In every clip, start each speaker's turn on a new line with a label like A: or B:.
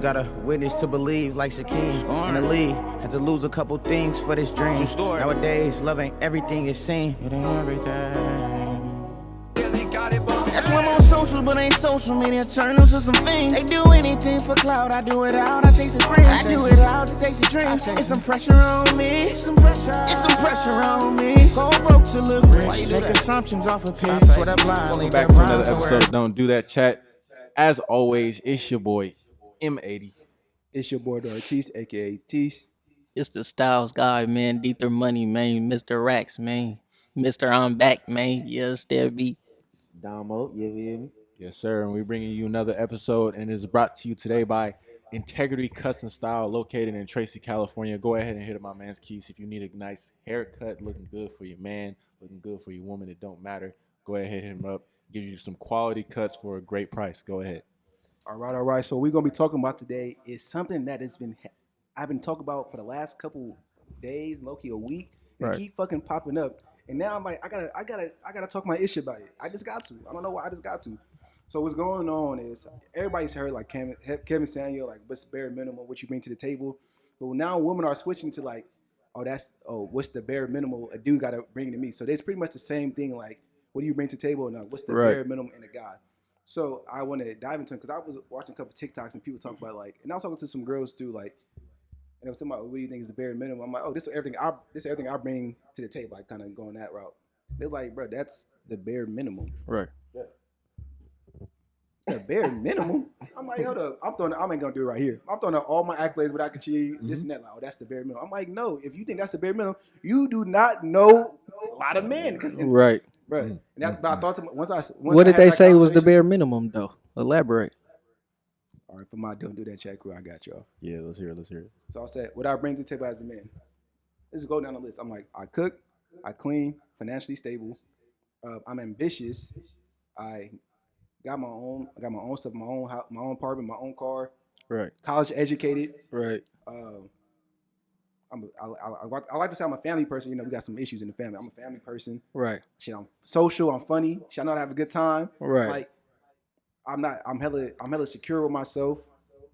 A: Gotta witness to believe like Shaquem in the league. Had to lose a couple things for this dream. Nowadays, love ain't everything it seems. It ain't everything. That's why I'm on social, but ain't social media. Turn them to some things. They do anything for clout. I do it out. I chase the dream. I do it out to chase the dream. It's some pressure on me. It's some pressure on me. Go broke to look rich. Make assumptions off of pics. What I blind.
B: Welcome back to another episode of Don't Do That Chat. As always, it's your boy M80.
C: It's your boy Dartis, aka Tease.
D: It's the Styles guy, man. Dether Money, man. Mr. Racks, man. Mr. I'm back, man. Yes, there be.
E: Domo, you hear me?
B: Yes, sir. And we're bringing you another episode, and it's brought to you today by Integrity Cuts and Style, located in Tracy, California. Go ahead and hit up my man's keys if you need a nice haircut, looking good for your man, looking good for your woman. It don't matter. Go ahead, hit him up. Give you some quality cuts for a great price. Go ahead.
C: All right. So we're gonna be talking about today is something that I've been talking about for the last couple days, low-key a week, and keep fucking popping up. And now I'm like, I gotta talk my issue about it. I just got to. I don't know why I just got to. So what's going on is everybody's heard like Kevin Samuel, like what's the bare minimum, what you bring to the table. But now women are switching to like, what's the bare minimum a dude gotta bring to me. So it's pretty much the same thing. Like, what do you bring to the table? And what's the bare minimum in a guy? So I want to dive into it because I was watching a couple TikToks and people talk about like, and I was talking to some girls too, like, and they was talking about what do you think is the bare minimum? I'm like, oh, this is everything I bring to the table. Like, kind of going that route. They're like, bro, that's the bare minimum.
B: Right.
C: Yeah. The bare minimum. I'm like, hold up. I ain't gonna do it right here. I'm throwing out all my accolades, but I can achieve this and that. Like, oh, that's the bare minimum. I'm like, no. If you think that's the bare minimum, you do not know a lot of men.
D: Right.
C: Right. And but I thought to
D: what did they say was the bare minimum, though? Elaborate.
C: All right, for my Don't Do That Chat crew, I got y'all.
B: Yeah, let's hear it.
C: So I said, what I bring to the table as a man. Let's go down the list. I'm like, I cook, I clean, financially stable. I'm ambitious. I got my own stuff, my own house, my own apartment, my own car.
D: Right.
C: College educated.
D: Right.
C: I like to say I'm a family person. You know, we got some issues in the family. I'm a family person.
D: Right.
C: Shit, I'm social. I'm funny. Shit, I know how to have a good time.
D: Right.
C: Like, I'm hella secure with myself.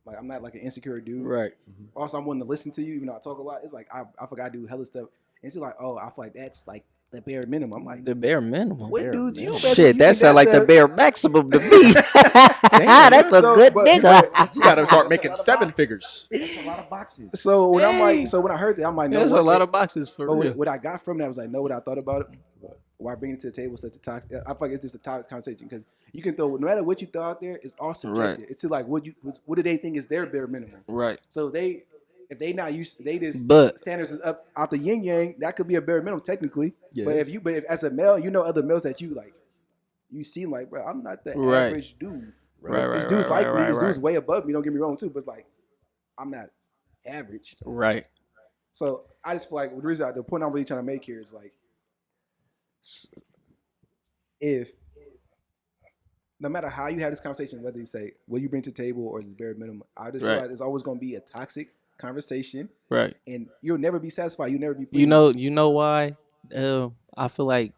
C: Like, I'm not like an insecure dude.
D: Right.
C: Also, I'm willing to listen to you, even though I talk a lot. It's like I forgot to do hella stuff. And it's like, oh, I feel like that's like the bare minimum. I'm like,
D: the bare minimum.
C: What dude? You
D: shit, that sounds like the bare maximum to me. That's a good nigga.
B: You gotta start making seven figures.
E: That's a lot of boxes.
C: So when I heard that, I'm like, no.
D: There's a lot of boxes for real.
C: What I got from that was like, know what I thought about it. Why bring it to the table such a toxic? I feel like it's just a toxic conversation because you can throw no matter what you throw out there, it's all subjective. Right. It's to like what do they think is their bare minimum?
D: Right.
C: So if they not used, they just
D: but
C: standards is up out the yin yang. That could be a bare minimum technically.
B: Yes.
C: But if as a male, you know other males that you like, you seem like, bro, I'm not the average dude.
D: Right.
C: This dude's like me. This dude's way above me. Don't get me wrong too, but like, I'm not average.
D: Right.
C: So I just feel like the point I'm really trying to make here is like, if no matter how you have this conversation, whether you say what you bring to the table or is it bare minimum, I just realize it's always going to be a toxic conversation,
D: right? And
C: you'll never be satisfied. You'll never be pleased.
D: You know why? I feel like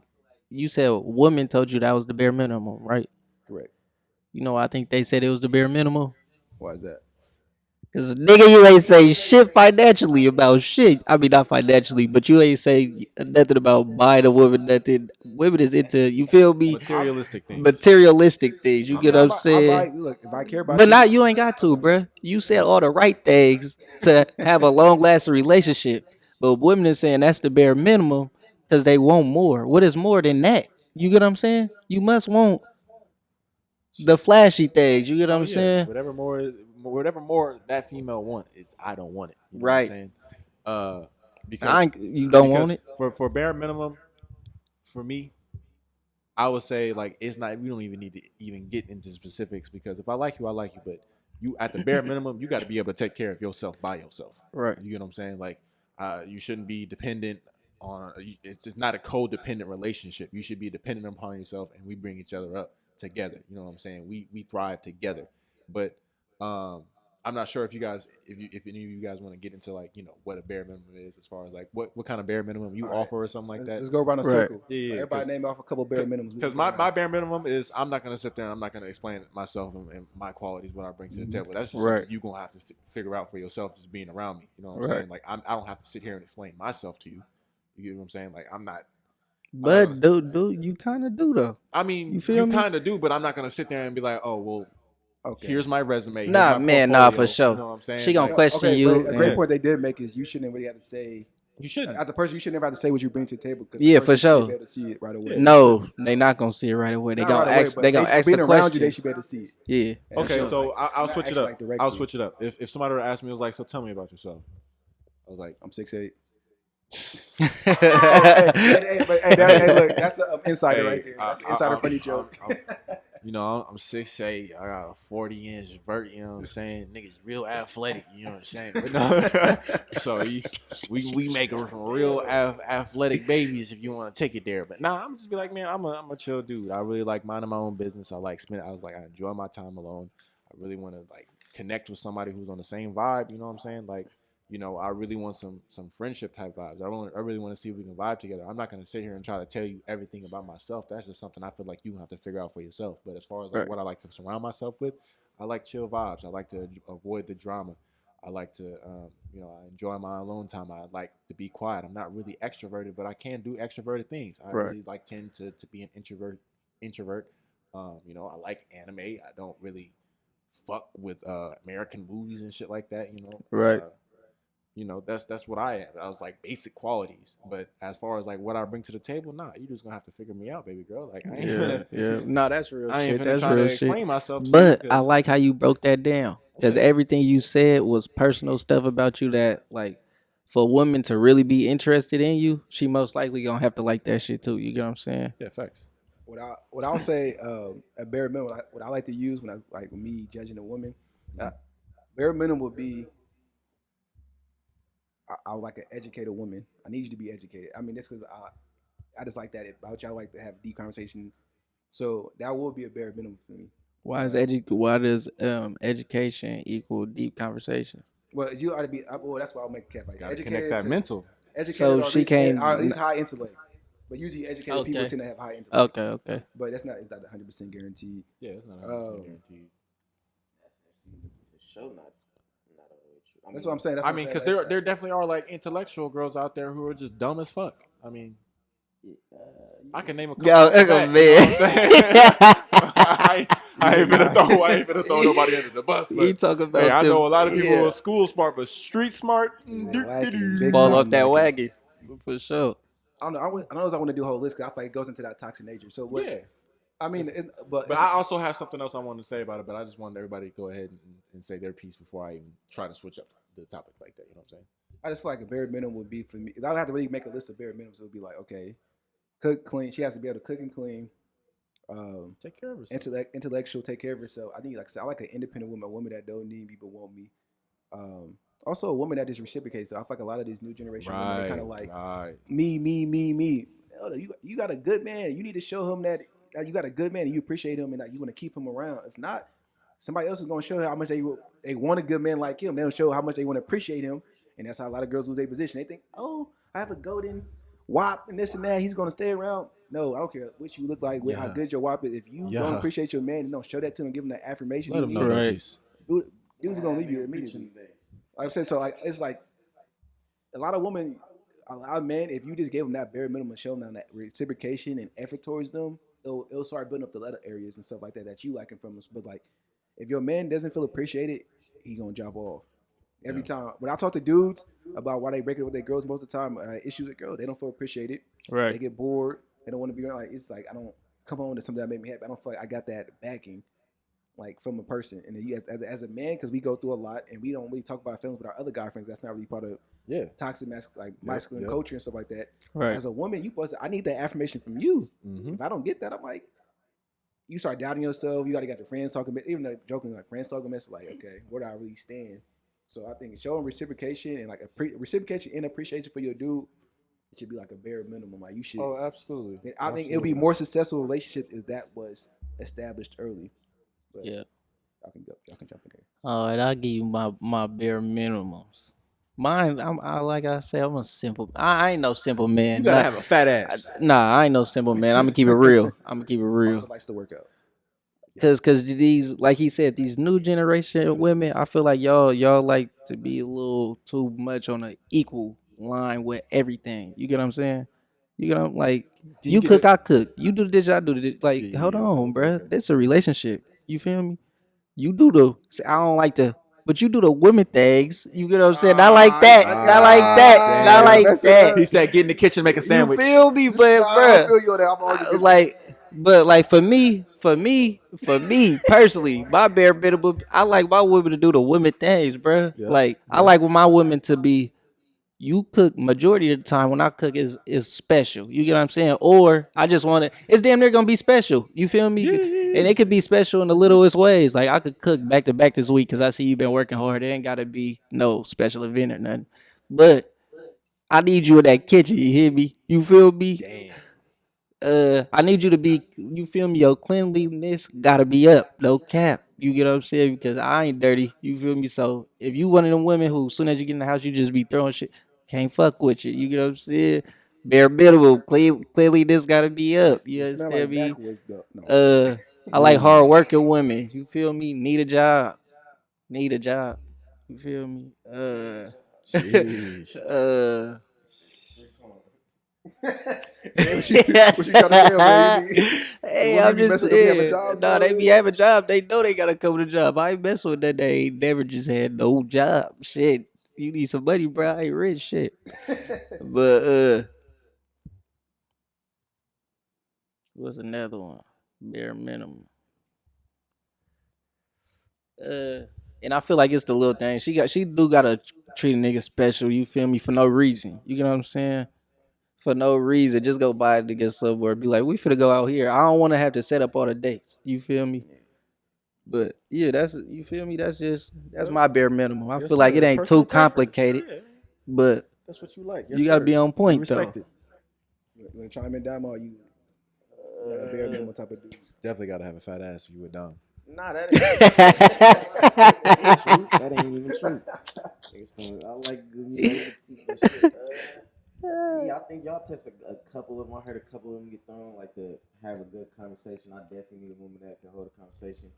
D: you said women told you that was the bare minimum, right?
C: Correct.
D: You know, I think they said it was the bare minimum.
C: Why is that?
D: Cause nigga, you ain't say shit financially about shit. I mean, not financially, but you ain't say nothing about buying a woman. Nothing. Women is into, you feel me?
B: Materialistic things.
D: You get what I'm saying?
C: Look, if I care about,
D: but now you ain't got to, bruh. You said all the right things to have a long lasting relationship. But women is saying that's the bare minimum because they want more. What is more than that? You get what I'm saying? You must want the flashy things. You get what I'm saying?
B: Whatever more that female want is I don't want it. You know
D: right.
B: What I'm saying? Because
D: you don't want it?
B: For bare minimum, for me, I would say like it's not, we don't even need to even get into specifics because if I like you, I like you. But you at the bare minimum, you got to be able to take care of yourself by yourself.
D: Right.
B: You get what I'm saying? Like you shouldn't be dependent on, it's just not a codependent relationship. You should be dependent upon yourself and we bring each other up together. You know what I'm saying? We thrive together. But I'm not sure if any of you guys want to get into like what a bare minimum is as far as like what kind of bare minimum you offer or something like that.
C: Let's go around a circle.
B: Yeah.
C: Everybody name off a couple bare minimums.
B: Because my bare minimum is I'm not gonna sit there and I'm not gonna explain myself and my qualities, what I bring to the table. That's just something you're gonna have to figure out for yourself just being around me. You know what I'm saying? Like I don't have to sit here and explain myself to you. You get what I'm saying? Like I'm not.
D: But dude, you kind of do though.
B: I mean,
D: you feel me?
B: Kind of do, but I'm not gonna sit there and be like, oh well. Okay. Here's my resume.
D: Nah, man,
B: portfolio,
D: for sure.
B: You know what I'm saying?
D: She gonna question you.
C: A great point they did make is you shouldn't really have to say.
B: You shouldn't.
C: As a person, you shouldn't ever have to say what you bring to the table.
D: Yeah, for sure.
C: Be able to see it right away.
D: No, they not gonna see it right away. They gonna ask. They gonna ask the question.
C: You, they should be able to see it.
D: Yeah.
B: Okay, so I'll switch it up.
C: Like
B: I'll switch it up. If somebody were to ask me, it was like, so tell me about yourself. I was like,
C: I'm 6'8". hey, look, that's an insider right there. That's an insider funny joke.
B: I'm 6'8". I got a 40-inch vert. You know what I'm saying? Niggas real athletic. You know what I'm saying? But no, so we make real athletic babies if you want to take it there. But nah, I'm just be like, man, I'm a chill dude. I really like minding my own business. I enjoy my time alone. I really want to like connect with somebody who's on the same vibe. You know what I'm saying? Like. I really want some friendship type vibes. I really want to see if we can vibe together. I'm not going to sit here and try to tell you everything about myself. That's just something I feel like you have to figure out for yourself. But as far as like what I like to surround myself with, I like chill vibes. I like to avoid the drama. I like to, I enjoy my alone time. I like to be quiet. I'm not really extroverted, but I can do extroverted things. I really tend to be an introvert. I like anime. I don't really fuck with American movies and shit like that. That's what I am. I was like basic qualities, but as far as like what I bring to the table, nah, you just gonna have to figure me out, baby girl. Like I ain't
D: No, that's real
B: I ain't
D: shit.
B: That's
D: real
B: to
D: shit.
B: Explain myself to
D: but
B: you
D: I like how you broke that down because everything you said was personal stuff about you that like for a woman to really be interested in you, she most likely gonna have to like that shit too. You get what I'm saying?
B: Yeah, facts.
C: What I'll say, at bare minimum, what I like to use when I like me judging a woman, bare minimum would be. I would like an educated woman. I need you to be educated. I mean, that's because I just like that about you. I like to have deep conversation. So that would be a bare minimum for me.
D: Why does education equal deep conversation?
C: Well, you ought to be. Well, that's why I'll make a cap. Like
B: educated connect that mental.
C: Educated,
D: so she can't.
C: At least high intellect. But usually educated people tend to have high intellect.
D: Okay.
C: But it's not 100% guaranteed.
B: Yeah, it's not 100% guaranteed.
E: The show not.
C: That's what I'm saying.
B: Because there definitely are like intellectual girls out there who are just dumb as fuck. I mean, I can name a couple.
D: Man.
B: I ain't finna throw nobody under the bus. But
D: you talk about
B: I know a lot of people who are school smart, but street smart
D: fall off that wagon for sure.
C: I don't know. I know I want to do holistic. I feel like it goes into that toxic nature. So what? Yeah. I mean, but
B: I also have something else I want to say about it. But I just wanted everybody to go ahead and say their piece before I even try to switch up the topic like that. You know what I'm saying?
C: I just feel like a bare minimum would be for me. I would have to really make a list of bare minimums. It would be like, okay, cook, clean. She has to be able to cook and clean.
B: Take care of herself.
C: Intellectual, take care of herself. I need, like I said, I like an independent woman, a woman that don't need me but want me. Also a woman that just reciprocates. So I feel like a lot of these new generation women are kind of like me. You got a good man. You need to show him that you got a good man and you appreciate him and that you want to keep him around. If not, somebody else is going to show how much they want a good man like him. They don't show how much they want to appreciate him, and that's how a lot of girls lose their position. They think, oh, I have a golden wop and this and that. He's going to stay around. No, I don't care what you look like, how good your wop is. If you don't appreciate your man and don't show that to him, give him that affirmation,
B: let him know that.
C: Dude's going to leave you immediately. Like I said, so like it's like a lot of women. A lot of men, if you just gave them that bare minimum, show them that reciprocation and effort towards them, it'll start building up the other areas and stuff like that you liking from them. But like, if your man doesn't feel appreciated, he gonna drop off every time. When I talk to dudes about why they break it with their girls most of the time, issues with girls, they don't feel appreciated.
D: Right.
C: They get bored. They don't want to be like. It's like I don't come on to something that made me happy. I don't feel like I got that backing, like from a person. And then you as a man, because we go through a lot and we don't really talk about our feelings with our other guy friends. That's not really part of toxic masculine culture and stuff like that.
D: Right.
C: As a woman, I need that affirmation from you.
B: Mm-hmm.
C: If I don't get that, I'm like, you start doubting yourself. You got your friends talking, even though joking like friends talking, it's like, okay, where do I really stand? So I think showing reciprocation and like reciprocation and appreciation for your dude, it should be like a bare minimum. Like you should.
B: Oh, absolutely.
C: I think it would be more successful relationship if that was established early. But
D: yeah.
C: Y'all can jump in there.
D: All right, I'll give you my bare minimums. Mine, like I said, I'm a simple. I ain't no simple man.
B: You gotta have a fat ass.
D: Nah, I ain't no simple man. I'm gonna keep it real.
C: Also likes to work out.
D: Cause these, like he said, these new generation of women, I feel like y'all like to be a little too much on an equal line with everything. You get what I'm saying? You get what I'm like. You cook, I cook. You do the dish, I do the dish. Like, hold on, bruh.
B: Okay.
D: This a relationship. You feel me? You do the. I don't like the. But you do the women things. You get what I'm saying? Not like that. Not like that. Not like that.
B: He said, "Get in the kitchen, make a sandwich."
D: You feel me? But
C: I feel
D: bruh,
C: you on that. I'm always
D: like for me personally, my bare minimum, I like my women to do the women things, bruh.
B: Yeah,
D: Like I like my women to be. You cook majority of the time when I cook is special. You get what I'm saying? Or I just want it. It's damn near gonna be special. You feel me? And it could be special in the littlest ways. Like I could cook back to back this week because I see you've been working hard. It ain't gotta be no special event or nothing. But I need you in that kitchen. You hear me? You feel me?
B: Damn.
D: I need you to be, you feel me? Your cleanliness gotta be up, no cap. You get what I'm saying? Because I ain't dirty. You feel me? So if you one of them women who, as soon as you get in the house, you just be throwing shit, can't fuck with you. You get what I'm saying? Bare minimum. Clearly, this gotta be up. You
C: It smell
D: understand
C: like
D: me?
C: backwoods though. No.
D: I like hard working women. You feel me? Need a job. Need a job. You feel me?
B: Sheesh.
C: What you trying to say, man?
D: Hey, I'm just saying. Nah, they be having job. They know they gotta come to the job. I ain't messing with that. They ain't never just had no job. Shit, you need some money, bro. I ain't rich. Shit, but what's another one? Bare minimum. And I feel like it's the little thing. She do gotta treat a nigga special. You feel me? For no reason. You get what I'm saying? For no reason, just go buy it to get somewhere. Be like, we finna go out here. I don't want to have to set up all the dates. You feel me? But yeah, that's, you feel me. That's my bare minimum. I feel like it ain't too complicated, but
B: That's what you like.
D: you gotta be on point though.
B: Respect it.
C: You want to chime in, Damo? Or you got a bare minimum type of dude?
B: Definitely gotta have a fat ass if you were dumb.
E: Nah, that ain't true. That ain't even true. I like shit. Yeah, I think y'all touched a couple of them. I heard a couple of them get thrown, like to have a good conversation. I definitely need a woman that can hold a conversation.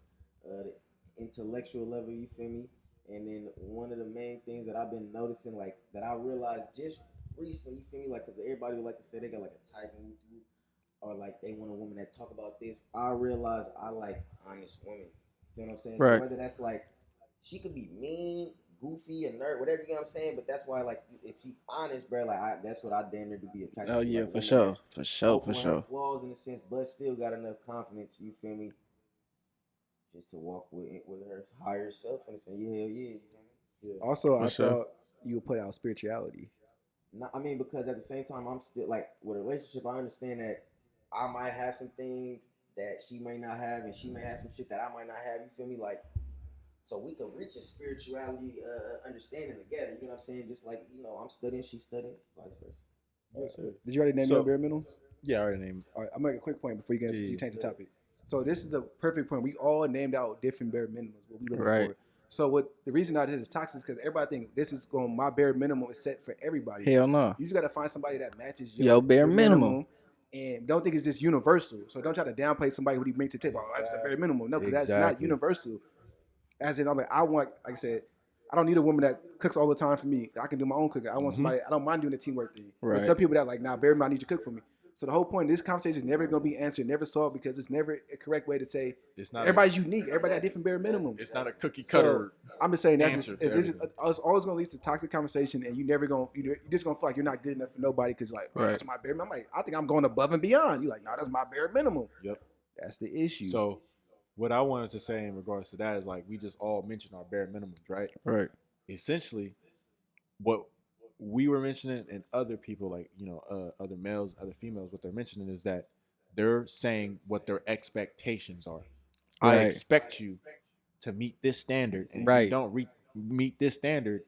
E: The intellectual level, you feel me? And then one of the main things that I've been noticing, like that I realized just recently, you feel me? Like, cause everybody would like to say they got like a type in you, or like they want a woman that talk about this. I realized I like honest women. You know what I'm saying?
D: Right.
E: So whether that's like she could be mean, goofy, a nerd, whatever, you know what I'm saying. But that's why, like, if she honest, bro, like that's what I damn near to be attracted to.
D: Oh yeah,
E: like,
D: for sure, for sure.
E: Her flaws in a sense, but still got enough confidence. You feel me? Just to walk with her higher self and say, yeah.
C: Also, I thought you would put out spirituality.
E: I mean, because at the same time, I'm still like with a relationship. I understand that I might have some things that she may not have, and she may have some shit that I might not have. You feel me? Like, so we can reach a spirituality understanding together. You know what I'm saying? Just like, you know, I'm studying, she's studying, vice versa.
C: Did you already name your bare minimums?
B: Yeah, I already named.
C: All right, I'll make a quick point before you change the topic. So this is the perfect point. We all named out different bare minimums. What we looking for. So what the reason that this is toxic is because everybody think this is going. My bare minimum is set for everybody.
D: Hell no.
C: You just got to find somebody that matches
D: your bare minimum.
C: And don't think it's just universal. So don't try to downplay somebody who brings to the table. Oh, that's the bare minimum. No, because that's not universal. As in, I'm like, like I said, I don't need a woman that cooks all the time for me. I can do my own cooking. I want somebody. I don't mind doing the teamwork thing.
D: Right.
C: But some people that like, nah, bare minimum, I need you to cook for me. So the whole point of this conversation is never going to be answered, never solved, because it's never a correct way to say
B: it's not.
C: Everybody's unique. Everybody got different bare minimums.
B: It's not a cookie cutter.
C: So I'm just saying that's it's always going to lead to toxic conversation, and you're just going to feel like you're not good enough for nobody because like, oh, that's my bare minimum. I'm like, I think I'm going above and beyond. You're like, no, that's my bare minimum.
B: Yep.
C: That's the issue.
B: So what I wanted to say in regards to that is like we just all mentioned our bare minimums, right?
D: Right.
B: Essentially, what we were mentioning and other people like, you know, other males, other females, what they're mentioning is that they're saying what their expectations are. Right. I expect you to meet this standard, and if you don't meet this standard,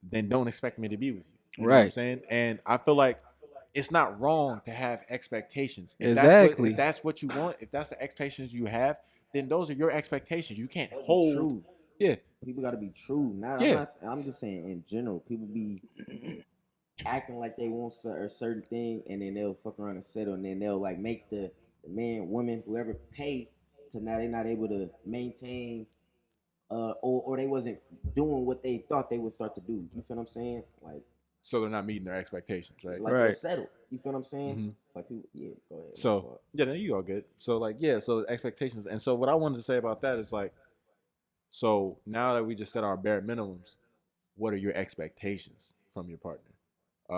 B: then don't expect me to be with you. You know what I'm saying? And I feel like it's not wrong to have expectations. If that's what you want, if that's the expectations you have, then those are your expectations. You can't
E: Gotta be
B: hold.
E: true.
B: Yeah,
E: People got to be true. Now,
B: Yeah.
E: I'm just saying in general, people be acting like they want a certain thing, and then they'll fuck around and settle, and then they'll like make the man, woman, whoever pay, because now they're not able to maintain, or they wasn't doing what they thought they would start to do. You feel what I'm saying?
B: so they're not meeting their expectations, right?
E: Like they'll
D: Right.
E: settle. You feel what I'm saying?
B: Mhm.
E: Like people, yeah. Go ahead. my
B: So
E: fault.
B: yeah, then you all good. So like yeah, so expectations. And so what I wanted to say about that is like, so now that we just set our bare minimums, what are your expectations from your partner?
C: Like,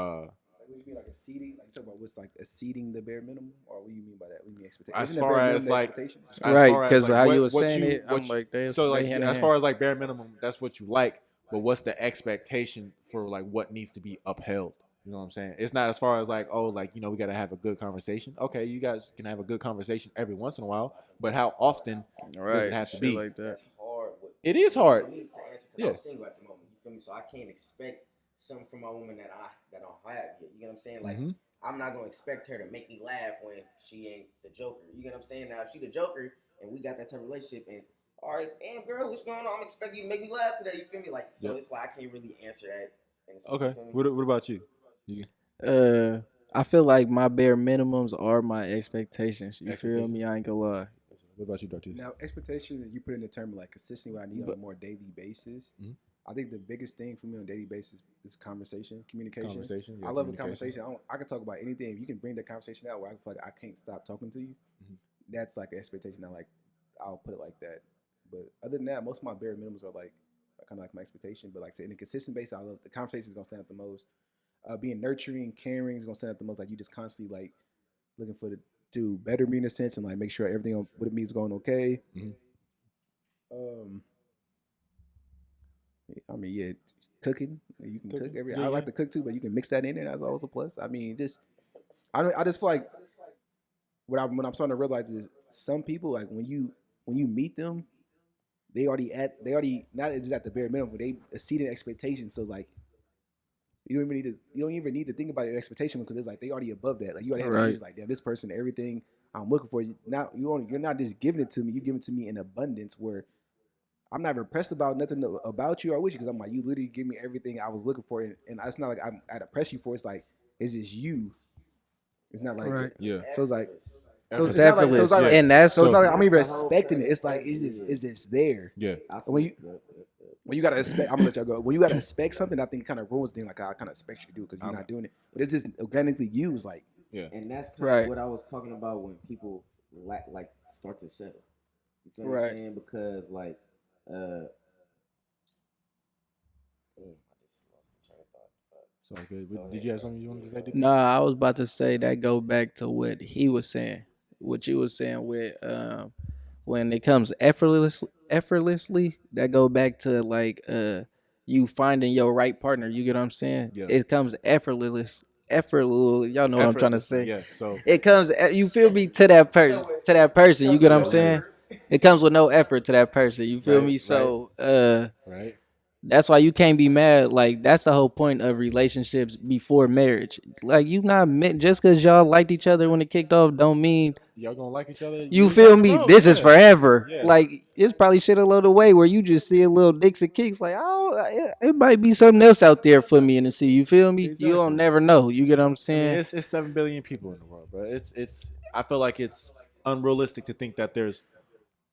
C: what do you mean, like exceeding? Like, you talking about what's like exceeding the bare minimum, or what do you mean by that? What do you mean expectation?
B: As
C: Isn't the
B: far
C: bare
B: as
C: minimum the
B: like,
C: expectation?
B: as
D: Right,
B: far as
D: because
B: like
D: how
B: what,
D: you were
B: what
D: saying
B: you
D: it,
B: what
D: I'm
B: you,
D: like,
B: so like
D: hand in
B: as
D: hand.
B: far as like bare minimum, that's what you like. But what's the expectation for like what needs to be upheld? You know what I'm saying? It's not as far as like, oh, like, you know, we got to have a good conversation. Okay, you guys can have a good conversation every once in a while, but how often does
D: Right,
B: it have to
D: shit
B: be?
D: like that.
E: That's hard.
B: It is hard.
E: For me to answer, because
B: Yeah.
E: I'm single at the moment. You feel me? So I can't expect something from my woman that I don't have yet. You get what I'm saying? Like
B: Mhm.
E: I'm not gonna expect her to make me laugh when she ain't the joker. You get what I'm saying? Now if she the joker and we got that type of relationship, and all right, damn girl, what's going on? I'm expecting you to make me laugh today. You feel me? Like so,
B: Yep.
E: it's like I can't really answer that.
B: Okay.
E: You feel me?
B: What about you?
D: I feel like my bare minimums are my expectations. You feel
B: Expectations.
D: me? I ain't gonna lie.
B: What about you, Dartis?
C: Now, expectation that you put in the term like consistently what I need on a
D: But-
C: more daily basis.
B: Mhm.
C: I think the biggest thing for me on a daily basis is communication.
B: Conversation. Yeah,
C: I love a
B: communication.
C: conversation. I can talk about anything. If you can bring the conversation out where I feel like I can't stop talking to you,
B: Mhm.
C: that's like an expectation. I'll put it like that. But other than that, most of my bare minimums are like kind of like my expectation. But like I said, in a consistent basis, I love the conversation is gonna stand out the most. Being nurturing, caring is gonna stand out the most. Like you just constantly like looking for the do better me in a sense and like make sure everything with me is going okay.
B: Mhm.
C: I mean, yeah, cooking. You can cook
B: Cooking?
C: every.
B: Yeah,
C: I like
B: yeah.
C: to cook too, but you can mix that in there. That's always a plus. I mean, I just feel like what I'm starting to realize is some people like when you meet them, they already not just at the bare minimum, but they exceeded expectations. So like you don't even need to think about your expectation because it's like they already above that. Like you already have
D: Right.
C: the vision, like damn, this person, everything I'm looking for. Now you're not just giving it to me. You give it to me in abundance where I'm not impressed about nothing about you or with you because I'm like you literally give me everything I was looking for, and it's not like I'm at a press you for. It's like it's just you. It's not like
D: Right.
B: Yeah.
C: so it's like
B: Effortless.
C: it's not like so it's not
B: Yeah.
C: like
D: and that's
C: so it's not like
E: That's
C: I'm even
E: the whole
C: expecting it.
E: point.
C: It's like it's just there.
B: Yeah.
E: I
C: When
E: feel-
C: you when you gotta expect, I'm gonna let y'all go. When you gotta expect something, I think it kind of ruins things. Like I kind of expect you to do because you're not doing it, but it's just organically used. Like
B: Yeah.
E: And that's kind
D: Right.
E: of what I was talking about when people like start to settle. You feel what
D: Right.
E: I'm saying? Because like, damn, I just lost the train of thought.
B: So good. Did you have something you wanted to say?
D: Nah, I was about to say that go back to what he was saying, what you was saying with when it comes effortlessly, that go back to like you finding your right partner. You get what I'm saying?
B: Yeah.
D: It comes effortless. Y'all know what I'm trying to say.
B: Yeah. So
D: It comes, you feel me, to that person. To that person. You get what I'm saying? It comes with no effort to that person. You feel
B: Right,
D: me?
B: right.
D: So
B: right.
D: that's why you can't be mad. Like that's the whole point of relationships before marriage. Like you not meant just because y'all liked each other when it kicked off, don't mean
B: Y'all gonna like each other.
D: you
B: years
D: feel
B: down the
D: me.
B: road.
D: This is
B: Yeah.
D: forever.
B: Yeah.
D: Like it's probably shit along the way where you just see a little dicks and kicks. Like it might be something else out there for me in the sea. You feel me? You don't
B: Exactly.
D: never know. You get what I'm
B: I
D: saying?
B: mean, it's 7 billion people in the world, bro. It's. I feel like it's unrealistic to think that there's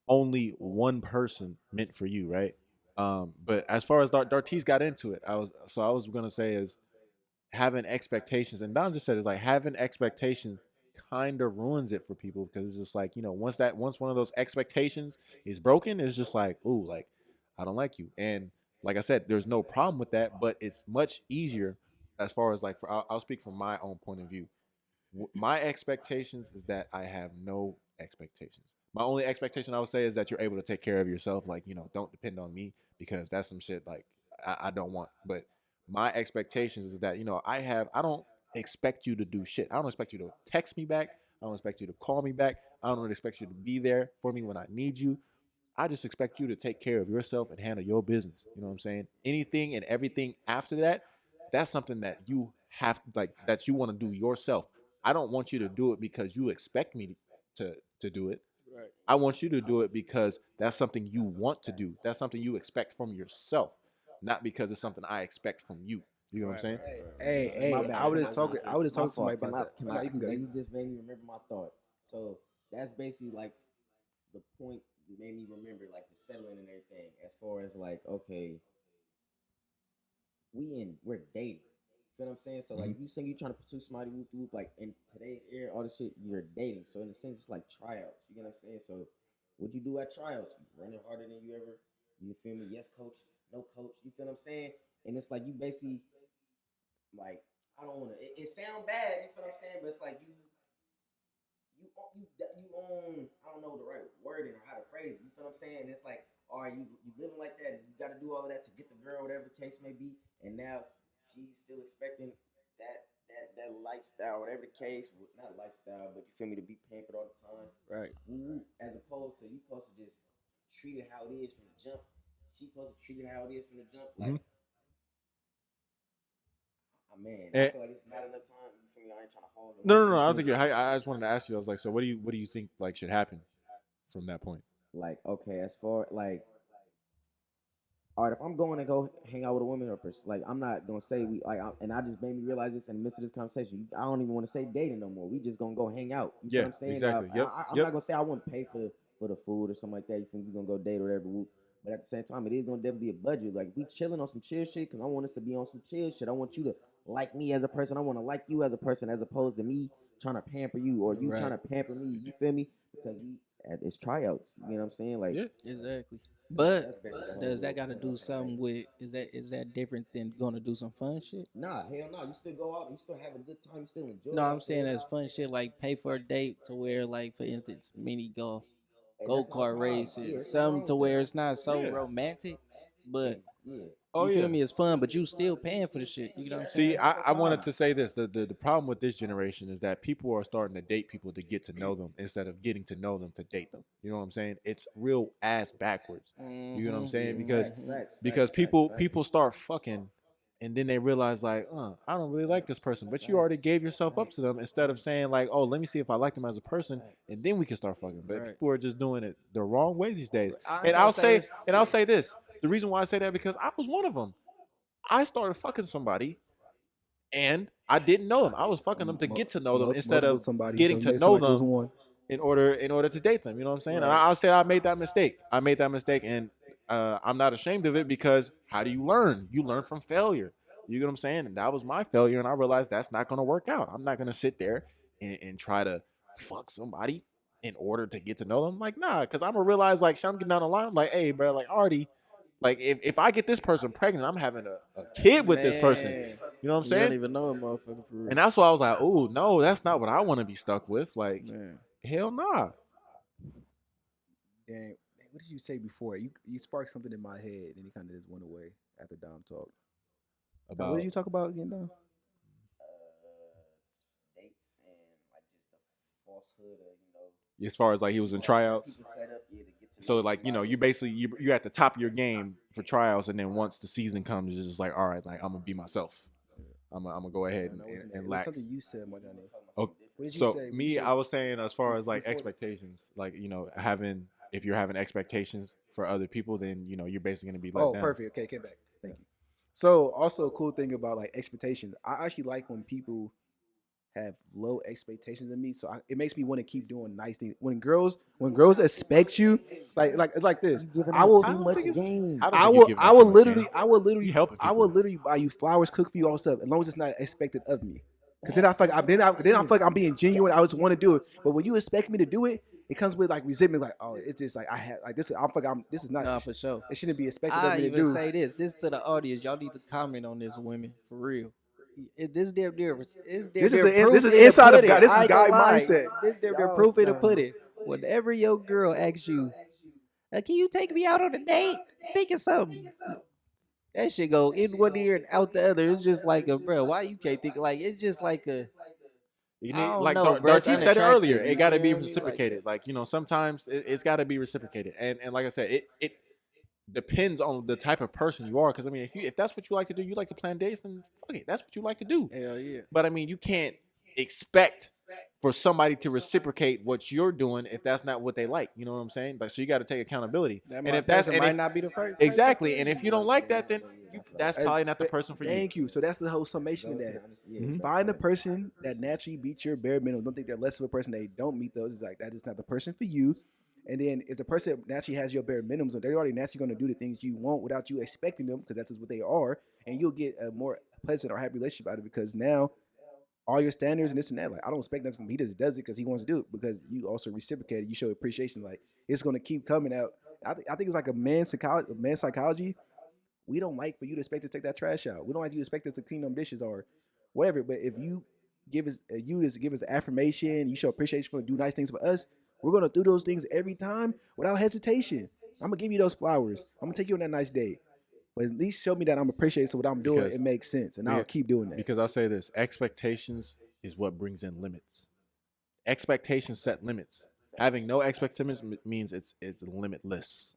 B: only one person meant for you, right? But as far as Dartis got into it, I was gonna say is having expectations, and Dom just said it's like having expectations kind of ruins it for people because it's just like once one of those expectations is broken, it's just like ooh, like I don't like you, and like I said, there's no problem with that, but it's much easier as far as like I'll speak from my own point of view. My expectations is that I have no expectations. My only expectation I would say is that you're able to take care of yourself. Like, don't depend on me because that's some shit like I don't want. But my expectations is that, I don't expect you to do shit. I don't expect you to text me back. I don't expect you to call me back. I don't expect you to be there for me when I need you. I just expect you to take care of yourself and handle your business. You know what I'm saying? Anything and everything after that, that's something that you have that you want to do yourself. I don't want you to do it because you expect me to do it.
C: Right.
B: I want you to do it because that's something you want to do. That's something you expect from yourself, not because it's something I expect from you. You know what I'm saying?
C: Hey,
E: My bad.
C: I was just
E: My
C: talking. I was just talking to somebody
E: fault.
C: about that.
E: Can
C: Oh, no,
E: I,
C: you can go.
E: now you just made me remember my thought. So that's basically like the point you made me remember, like the settling and everything. As far as like, okay, we're dating. You feel what I'm saying? So like, if you say you trying to pursue somebody, whoop, like in today's era, all this shit, you're dating. So in a sense, it's like tryouts. You get what I'm saying? So what you do at tryouts? You running harder than you ever. You feel me? Yes, coach. No, coach. You feel what I'm saying? And it's like you basically like I don't want to. It sound bad. You feel what I'm saying? But it's like you own. I don't know the right wording or how to phrase it. You feel what I'm saying? It's like, all right, you living like that, and you got to do all of that to get the girl, whatever the case may be. And now she's still expecting that lifestyle, whatever the case. Not lifestyle, but you feel me, to be pampered all the time.
C: Right.
E: As opposed to you supposed to just treat it how it is from the jump. She supposed to treat it how it is from the jump. Like, man, I feel like it's not enough time. You feel me? I ain't trying to hold them.
B: No. I don't think I just wanted to ask you. I was like, so what do you think like should happen from that point?
E: Like, okay, as far like, all right, if I'm going to go hang out with a woman or like, I'm not gonna say we like, and I just made me realize this in the midst of this conversation. I don't even want to say dating no more. We just gonna go hang out. You know what I'm saying?
B: Exactly.
E: Now, I'm not gonna say I wouldn't pay for the food or something like that. You think we gonna go date or whatever? But at the same time, it is gonna definitely be a budget. Like, if we chilling on some chill shit, because I want us to be on some chill shit. I want you to like me as a person. I want to like you as a person, as opposed to me trying to pamper you or you trying to pamper me. You feel me? Because it's tryouts. You know what I'm saying? Like,
D: Exactly. But
E: that's basically the
D: does
E: whole
D: that got to
E: point
D: do
E: I'm saying.
D: something with? Is that different than going to do some fun shit?
E: Nah, hell no. You still go out. You still have a good time. You still enjoy.
D: No, I'm saying as fun shit like pay for a date to where like for instance mini golf,
E: Hey,
D: go
E: that's not a
D: kart
E: problem.
D: races,
E: Yeah, there's nothing
D: something
E: wrong
D: to
E: with
D: where
E: that.
D: it's not so
B: Yeah.
D: romantic, but
E: Yeah.
B: Oh
D: you feel
B: yeah.
D: me? It's fun, but you still paying for the shit. You know what I'm saying?
B: See, I wanted to say this. The problem with this generation is that people are starting to date people to get to know them instead of getting to know them to date them. You know what I'm saying? It's real ass backwards. You know what I'm saying? Because people start fucking and then they realize like, I don't really like this person, but you already gave yourself up to them instead of saying like, oh, let me see if I like them as a person and then we can start fucking. But people are just doing it the wrong way these days. And I'll say this. The reason why I say that because I was one of them. I started fucking somebody and I didn't know them. I was fucking them to get to know them instead of getting to know them in order to date them. You know what I'm saying? And I'll say I made that mistake. And I'm not ashamed of it because how do you learn? You learn from failure. You know what I'm saying? And that was my failure, and I realized that's not going to work out. I'm not going to sit there and try to fuck somebody in order to get to know them. Like, nah, because I'm going to realize, like, I'm getting down the line, I'm like, hey, bro, like, already, like, if I get this person pregnant, I'm having a kid with this person. You know what I'm saying?
D: You don't even know a motherfucker for real.
B: And that's why I was like, oh, no, that's not what I want to be stuck with. Like, hell nah.
C: Dang, what did you say before? You sparked something in my head, and it kind of just went away after Dom talked.
B: About
C: What did you talk about again, Dom?
E: Dates and like just the falsehood of
B: as far as like he was in tryouts.
E: people set up to get to
B: So
E: know
B: like, you know,
E: somebody.
B: you basically you're at the top of your game for tryouts, and then once the season comes, it's just like, all right, like I'm gonna be myself. I'm gonna go ahead and
C: It was
B: lax.
C: something you said, my Johnny.
B: Oh,
C: What did you
B: so
C: say?
B: me, I was saying as far as like
C: before-
B: expectations, like, you know, if you're having expectations for other people, then you know you're basically gonna be let down.
C: Perfect. Okay, came back. Thank you. So also a cool thing about like expectations. I actually like when people have low expectations of me. So it makes me want to keep doing nice things. When girls expect you, like it's like this. I will.
E: too much game.
C: I will literally buy you flowers, cook for you, all stuff, as long as it's not expected of me. Because then I feel like I'm being genuine. I just want to do it. But when you expect me to do it, it comes with like resentment. Like, oh, it's just like I have like this. This is not.
D: Nah, for sure.
C: It shouldn't be expected
D: I
C: of me to
D: even
C: do.
D: say this to the audience. Y'all need to comment on this, women, for real. This damn near. This
C: This is inside of God. This is guy mindset.
D: This damn near proof in the pudding. Whenever your girl asks you, "Can you take me out on a date?" Think of something. That shit go in one ear and out the other. It's just like a bro. Why you can't think like it's just like a.
B: You
D: I
B: need,
D: don't
B: like
D: know, bro. It's
B: Darcy said it earlier,
D: unattractive,
B: it got to
D: you
B: be
D: feel me?
B: reciprocated. Like, you know, sometimes it's got to be reciprocated, and like I said, it depends on the type of person you are. Because I mean, if that's what you like to do, you like to plan dates, then fuck it, that's what you like to do.
D: Hell yeah.
B: But I mean, you can't expect for somebody to reciprocate what you're doing if that's not what they like. You know what I'm saying? Like, so you got to take accountability. And if that's
D: might not be the first.
B: exactly, and if you don't like that, then that's probably not the
C: But
B: person for you.
C: Thank you. So that's the whole summation of that. Find a person that naturally beats your bare minimum. Don't think they're less of a person. They don't meet those. It's like that is not the person for you. And then if the person that naturally has your bare minimums, so they're already naturally going to do the things you want without you expecting them, because that's just what they are, and you'll get a more pleasant or happy relationship out of it, because now all your standards and this and that, like I don't expect nothing from him. He just does it because he wants to do it, because you also reciprocate it. You show appreciation. Like it's going to keep coming out. I think it's like a man's psychology. We don't like for you to expect to take that trash out. We don't like you to expect us to clean them dishes or whatever. But if you give us affirmation, you show appreciation for do nice things for us, we're gonna do those things every time without hesitation. I'm gonna give you those flowers. I'm gonna take you on that nice date. But at least show me that I'm appreciating what I'm doing. It makes sense, and I'll keep doing that.
B: Because I'll say this: expectations is what brings in limits. Expectations set limits. Having no expectations means it's limitless.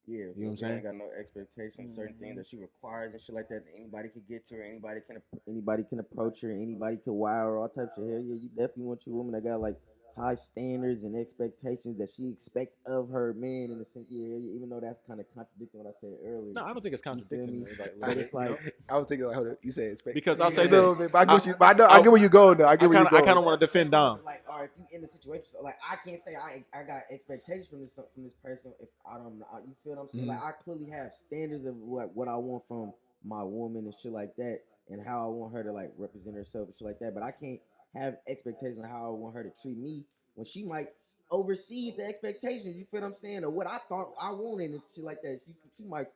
E: Yeah,
B: you know what I'm saying?
E: Ain't got no expectations. Certain things that she requires and shit like that. Anybody could get to her. Anybody can approach her. Anybody can wow her. All types of hell. Yeah, you definitely want your woman that got like high standards and expectations that she expect of her man. In the sense, even though that's kind of contradicting what I said earlier.
B: No, I don't think it's contradicting.
E: But it's like
C: I was thinking, like, hold on, you said expect.
B: Because I'll say this.
C: I get where you going though. I get where you going.
B: I kind of want to defend Dom.
E: Like, all right, if you in the situation, so, like I can't say I got expectations from this person if I don't know. You feel what I'm saying? Like I clearly have standards of what I want from my woman and shit like that, and how I want her to like represent herself and shit like that. But I can't have expectations of how I want her to treat me when she might oversee the expectations. You feel what I'm saying? Or what I thought I wanted and shit like that. She might.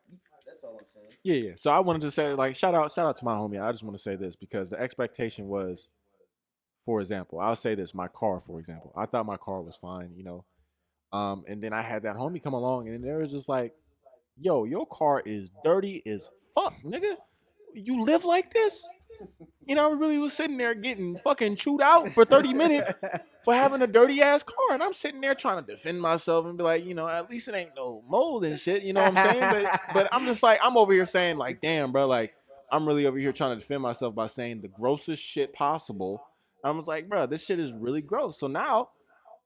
E: That's all I'm saying.
B: Yeah. So I wanted to say, like, shout out to my homie. I just want to say this because the expectation was, for example, I'll say this: my car, for example. I thought my car was fine, you know, and then I had that homie come along, and they was just like, "Yo, your car is dirty as fuck, nigga. You live like this?" You know, I really was sitting there getting fucking chewed out for 30 minutes for having a dirty ass car. And I'm sitting there trying to defend myself and be like, you know, at least it ain't no mold and shit. You know what I'm saying? But I'm just like, I'm over here saying like, damn, bro, like I'm really over here trying to defend myself by saying the grossest shit possible. I was like, bro, this shit is really gross. So now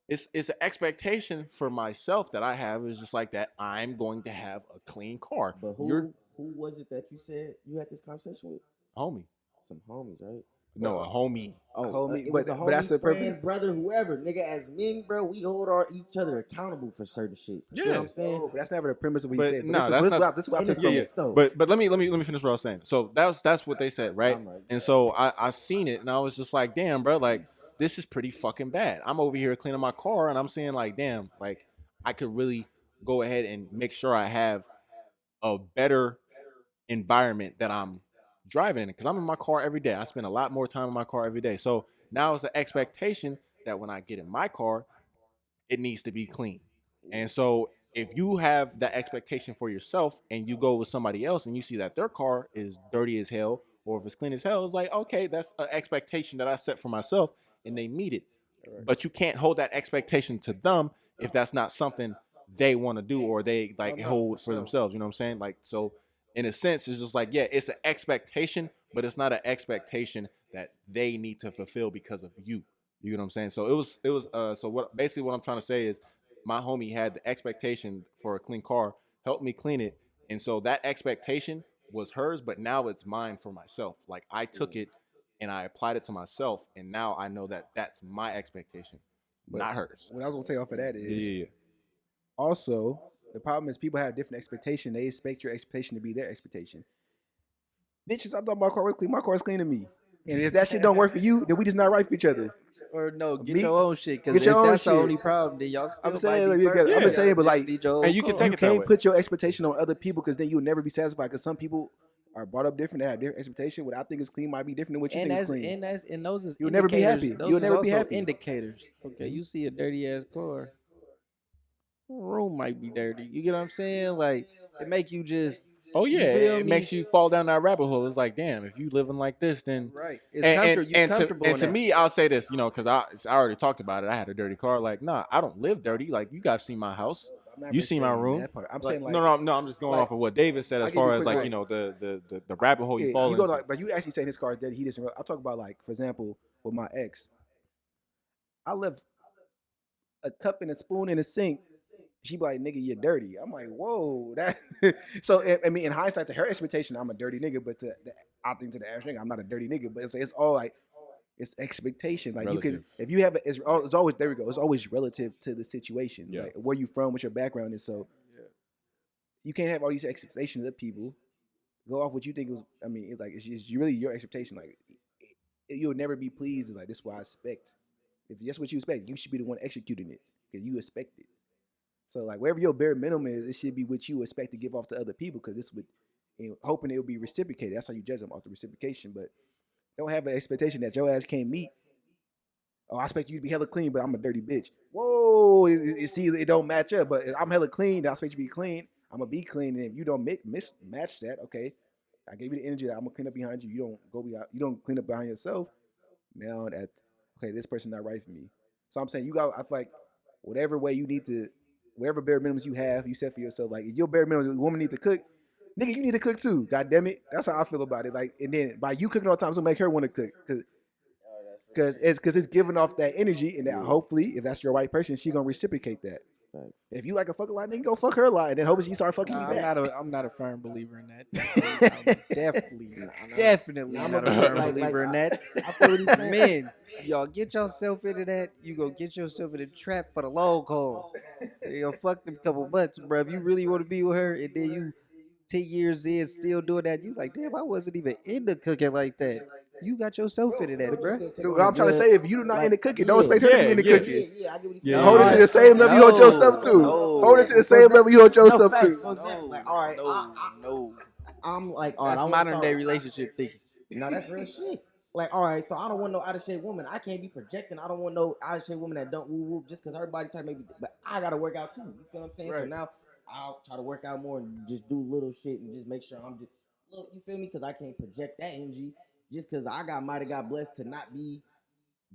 B: it's an expectation for myself that I have is just like that I'm going to have a clean car.
E: But who was it that you said you had this conversation with?
B: Homie.
E: Some homies, right?
B: No, a homie.
E: Oh,
C: homie,
E: it was a homie,
C: but that's a
E: friend, brother, whoever. Nigga, as men, bro, we hold each other accountable for certain shit. You know what I'm saying?
C: Oh, but that's never the premise of what
B: But
C: you said.
B: no, that's not.
C: This is what I took
E: Yeah,
C: from
E: though.
B: But let me finish what I was saying. So that's what they said, right? And so I seen it, and I was just like, damn, bro, like this is pretty fucking bad. I'm over here cleaning my car, and I'm saying like, damn, like I could really go ahead and make sure I have a better environment that I'm driving in, because I'm in my car every day. I spend a lot more time in my car every day. So now it's an expectation that when I get in my car, it needs to be clean. And so if you have that expectation for yourself and you go with somebody else and you see that their car is dirty as hell or if it's clean as hell, it's like, okay, that's an expectation that I set for myself and they meet it. Right. But you can't hold that expectation to them if that's not something they want to do or they like hold for themselves. You know what I'm saying? Like, so in a sense, it's just like, yeah, it's an expectation, but it's not an expectation that they need to fulfill because of you. You know what I'm saying? So it was so what basically what I'm trying to say is my homie had the expectation for a clean car, helped me clean it. And so that expectation was hers, but now it's mine for myself. Like I took it and I applied it to myself. And now I know that that's my expectation, not hers.
C: What I was going to say off of that is also the problem is people have different expectation. They expect your expectation to be their expectation. Bitches, I thought my car was clean. My car is clean to me. And if that shit don't work for you, then we just not right for each other.
D: Or no, get your own shit. Because if
C: shit.
D: that's the only problem, then y'all still
C: I'm saying, but like,
B: and you can take
C: you
B: it that
C: can't
B: way.
C: put your expectation on other people because then you'll never be satisfied. Because some people are brought up different. They have different expectation. What I think is clean might be different than what you think is clean.
D: And those is
C: you'll never be happy.
D: Those
C: You'll never be
D: also
C: happy.
D: indicators. Okay, you see a dirty ass car, room might be dirty. You get what I'm saying? Like it make you just.
B: Oh yeah, it makes you fall down that rabbit hole. It's like, damn, if you living like this, then
D: right. It's comfortable.
B: And to me, I'll say this, you know, because I already talked about it. I had a dirty car. Like, nah, I don't live dirty. Like, you guys see my house, you see my room.
C: I'm
B: like,
C: saying like,
B: no. I'm just going off of what David said as far as like, you know, the rabbit hole you fall into.
C: Like, but you actually saying his car is dirty. He doesn't. I'm talking about like, for example, with my ex, I left a cup and a spoon in the sink. She be like, nigga, you're dirty. I'm like, whoa, that. So I mean, in hindsight, to her expectation, I'm a dirty nigga, but I think to the average nigga, I'm not a dirty nigga. But it's all like it's expectation. Like
B: Relative.
C: you can, if you have, it's always there we go. It's always relative to the situation,
B: Yeah.
C: like where you from, what your background is. So you can't have all these expectations of people. Go off what you think was. I mean, it's like it's just really your expectation. Like you'll never be pleased. It's like this is what I expect. If that's what you expect, you should be the one executing it because you expect it. So like wherever your bare minimum is, it should be what you expect to give off to other people because this would, hoping it will be reciprocated. That's how you judge them off the reciprocation. But don't have an expectation that your ass can't meet. Oh, I expect you to be hella clean, but I'm a dirty bitch. Whoa, it don't match up. But if I'm hella clean, I expect you to be clean. I'm gonna be clean, and if you don't match that, okay, I gave you the energy that I'm gonna clean up behind you. You don't clean up behind yourself. Now that okay, this person's not right for me. So I'm saying I feel like whatever way you need to. Whatever bare minimums you have, you set for yourself. Like if your bare minimum, woman need to cook, nigga, you need to cook too. God damn it, that's how I feel about it. Like, and then by you cooking all the time, so make her want to cook, because it's giving off that energy, and that hopefully, if that's your right person, she gonna reciprocate that.
E: Thanks.
C: If you like a fuck a lot, then go fuck her a lot, and then hopefully she start fucking you back.
D: I'm not a firm believer in that. I'm definitely
E: I'm
D: not
E: a
D: a firm
E: like-
D: believer in that.
E: I feel what he's saying.
D: Men, y'all get yourself into that. You go get yourself in a trap for the long haul. You'll fuck them couple months, bro. If you really want to be with her, and then you 10 years in still doing that, you like, damn, I wasn't even into cooking like that. You got yourself into that, bro.
C: Dude, what I'm trying to say, if you're not into cooking, don't expect her to be into cooking.
E: Yeah, I get what he's
B: Yeah,
E: saying.
C: Hold it to the same level you hold yourself to. Hold it to the same level you hold yourself
E: facts,
C: to.
E: for example, like, all right,
D: No.
E: I'm like, all right,
D: That's
E: I wanna
D: modern
E: start-
D: day relationship thinking.
E: No, that's real shit. Like, all right, so I don't want no out of shape woman. I can't be projecting. I don't want no out of shape woman that don't woo woo just because her body type maybe. But I gotta work out too. You feel what I'm saying? So
D: Right.
E: now I'll try to work out more and just do little shit and just make sure I'm just look. You feel me? Because I can't project that energy just because might have got blessed to not be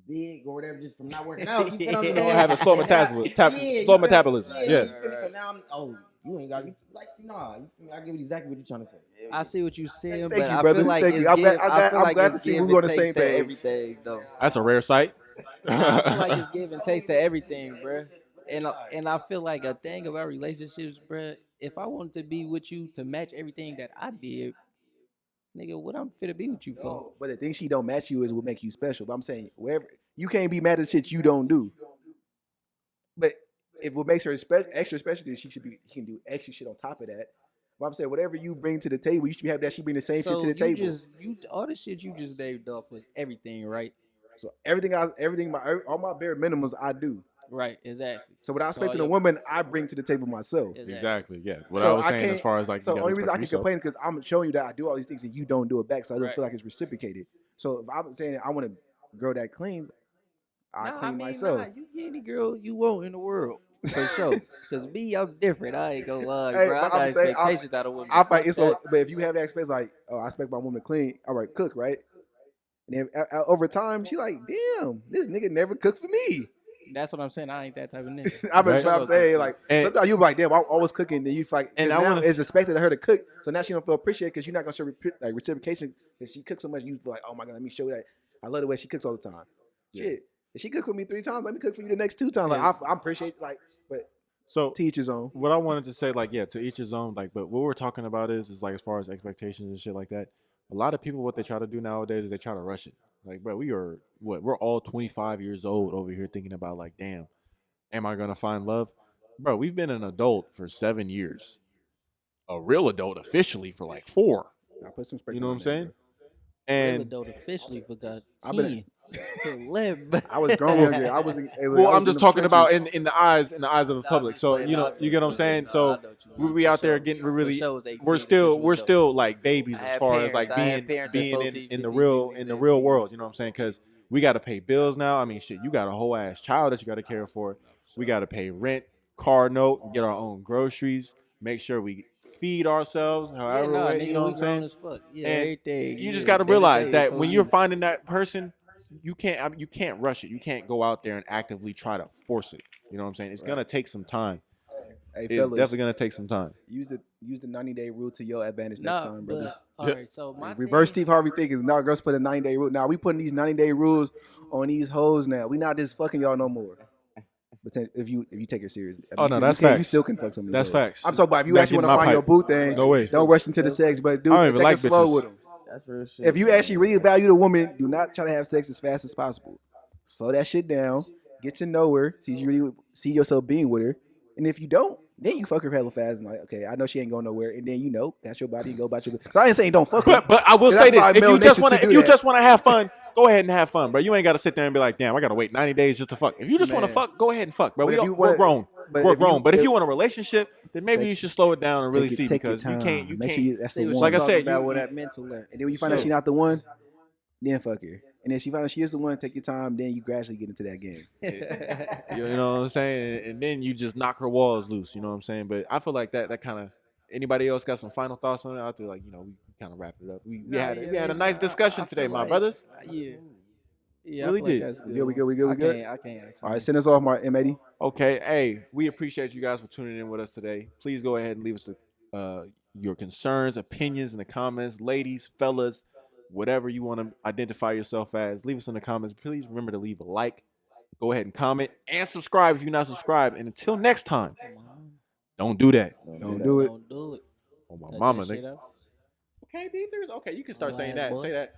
E: big or whatever just from not working out. You feel what I'm
D: You
E: saying?
B: have a slow
E: And now-
B: metabolism.
E: you
B: Slow
E: feel-
B: metabolism. Yeah.
E: You feel me? So now you ain't got like nah. You feel me? I get exactly what you're trying to say.
D: I see what you're saying,
C: Thank
D: but
C: you,
D: I
C: brother.
D: feel like
C: Thank
D: it's
C: you. I'm
D: give,
C: glad-
D: I feel
C: I'm
D: like
C: glad
D: it's
C: to see
D: give
C: we're on
D: and
C: the same
D: takes to
C: page.
D: everything, though.
B: That's a rare sight.
D: I feel like it's give and takes to everything, bruh. And I feel like a thing about relationships, bruh. If I wanted to be with you to match everything that I did, nigga, what I'm fit to be with you for?
C: But the thing she don't match you is what make you special. But I'm saying wherever you can't be mad at shit you don't do. But if what makes her extra special is she can do extra shit on top of that. But I'm saying whatever you bring to the table, you should be happy that she bring the same shit
D: So
C: to the table.
D: all the shit you just named off was everything, right?
C: So all my bare minimums I do.
D: Right, exactly.
C: So what I
D: So
C: expect in
D: all
C: a woman, I bring to the table myself.
B: Exactly. Yeah. What
C: So
B: I was saying
C: can't-
B: as far as like,
C: so
B: you
C: the
B: gotta
C: only reason I
B: respect
C: can
B: yourself.
C: complain is because I'm showing you that I do all these things and you don't do it back, so I don't
D: Right.
C: feel like it's reciprocated. So if I'm saying I want a girl that cleans, I clean myself.
D: Nah, you get any girl you want in the world. For sure. Because me, I'm different. I ain't gonna lie,
C: Hey,
D: bro. I
C: but
D: got
C: I'm saying,
D: expectations out of women.
C: I fight.
D: Fuck
C: It's
D: that.
C: but if you have that expectation, like, oh, I expect my woman to clean. All right, cook, right? And then over time, she like, damn, this nigga never cooked for me.
D: That's what I'm saying. I ain't that type of nigga.
C: I'm saying, like,
B: And-
C: sometimes you be like, damn, I'm always cooking. Then you fight,
B: And
C: and
B: I
C: now
B: wanna-
C: it's expected of her to cook. So now she don't feel appreciated because you're not gonna show like reciprocation because she cooks so much. You feel like, oh my god, let me show that. I love the way she cooks all the time. Shit, if she cooked with me 3 times, let me cook for you the next 2 times. Like, I appreciate like, but
B: So
C: to each his own.
B: what I wanted to say, like, yeah, to each his own. Like, but what we're talking about is like as far as expectations and shit like that. A lot of people, what they try to do nowadays is they try to rush it. Like, bro, we're all 25 years old over here thinking about like, damn, am I gonna find love? Bro, we've been an adult for 7 years. A real adult officially for like 4.
C: I put some
B: You know what I'm saying?
D: Real
B: And
D: adult officially forgot
C: I've been-
D: 11.
C: I was grown younger. I wasn't.
B: well, I'm just talking about
C: in.
B: in the eyes of the public. So you get what I'm saying. So we out there getting we're still like babies
D: I
B: as
D: had
B: far as
D: parents.
B: like
D: I had
B: being
D: parents at 14,
B: in the
D: 15,
B: real
D: 16,
B: world. You know what I'm saying? Because we got to pay bills now. I mean, shit, you got a whole ass child that you got to care for. We got to pay rent, car note, get our own groceries, make sure we feed ourselves. However, way, you know what I'm saying?
D: As fuck. Yeah,
B: And
D: everything.
B: You just
D: yeah,
B: got to
D: day
B: realize
D: day,
B: that
D: so
B: when
D: easy.
B: you're finding that person, you can't rush it. You can't go out there and actively try to force it. You know what I'm saying? It's gonna take some time.
C: Hey,
B: it's
C: fellas,
B: definitely gonna take some time.
C: use the 90-day rule to your advantage next time,
D: but,
C: brothers.
D: all right, so my
C: Reverse
D: thing-
C: Steve Harvey thinking. Now girls put a 90-day rule. Now we putting these 90-day rules on these hoes. Now we not just fucking y'all no more. But if you take it serious,
B: Oh, no, that's
C: you
B: facts.
C: still can fuck some of these
B: That's
C: hoes.
B: facts.
C: I'm talking about if you
B: Not
C: actually want
B: getting
C: to
B: my
C: find your
B: pipe.
C: boo thing.
B: No way.
C: Don't rush into the sex, but
B: I
C: dudes,
B: don't even
C: take
B: like
C: it slow
B: bitches.
C: with them.
E: That's real shit.
C: If you actually really value the woman, do not try to have sex as fast as possible. Slow that shit down. Get to know her. See you really see yourself being with her. And if you don't, then you fuck her hella fast and like, okay, I know she ain't going nowhere. And then that's your body and go about your. I ain't saying don't fuck her.
B: But I will
C: That's
B: say this:
C: probably
B: if you
C: male
B: just
C: nature
B: want
C: to
B: to, if
C: do
B: you
C: that.
B: just want to have fun, go ahead and have fun, bro. You ain't got to sit there and be like, damn, I gotta wait 90 days just to fuck. If you just want to
D: Man.
B: fuck, go ahead and fuck, bro.
C: But if you
B: We're
C: wanna-
B: grown.
C: but
B: We're
C: if you-
B: grown. But if
C: if-
B: you want a relationship, then maybe you should slow it down and really see
C: take your
B: because you
C: time.
B: can't. You
C: Make
B: can't.
C: sure that's
D: See
C: the
D: what
C: one.
B: Like I
D: she's
B: said,
D: talking about
B: you-
D: with that mental.
C: And then when you find out she's not the one, then fuck her. And then she find out she is the one, take your time. Then you gradually get into that game.
B: You know what I'm saying? And then you just knock her walls loose. You know what I'm saying? But I feel like that kind of. Anybody else got some final thoughts on it? I feel like we kind of wrapped it up. We had a nice discussion today, my brothers.
D: Yeah,
B: Really
D: I feel
B: did.
D: That's good.
C: We good?
D: I can't.
C: All right, send us off, M80.
B: Okay, hey, we appreciate you guys for tuning in with us today. Please go ahead and leave us your concerns, opinions in the comments, ladies, fellas, whatever you want to identify yourself as. Leave us in the comments. Please remember to leave a like. Go ahead and comment and subscribe if you're not subscribed. And until next time, don't do that.
C: Don't do it.
D: Don't do it.
B: Oh my
D: Cut
B: mama,
D: that shit
B: nigga.
D: out.
B: Okay, D3s. Okay, you can start saying that.
D: Boy.
B: Say that.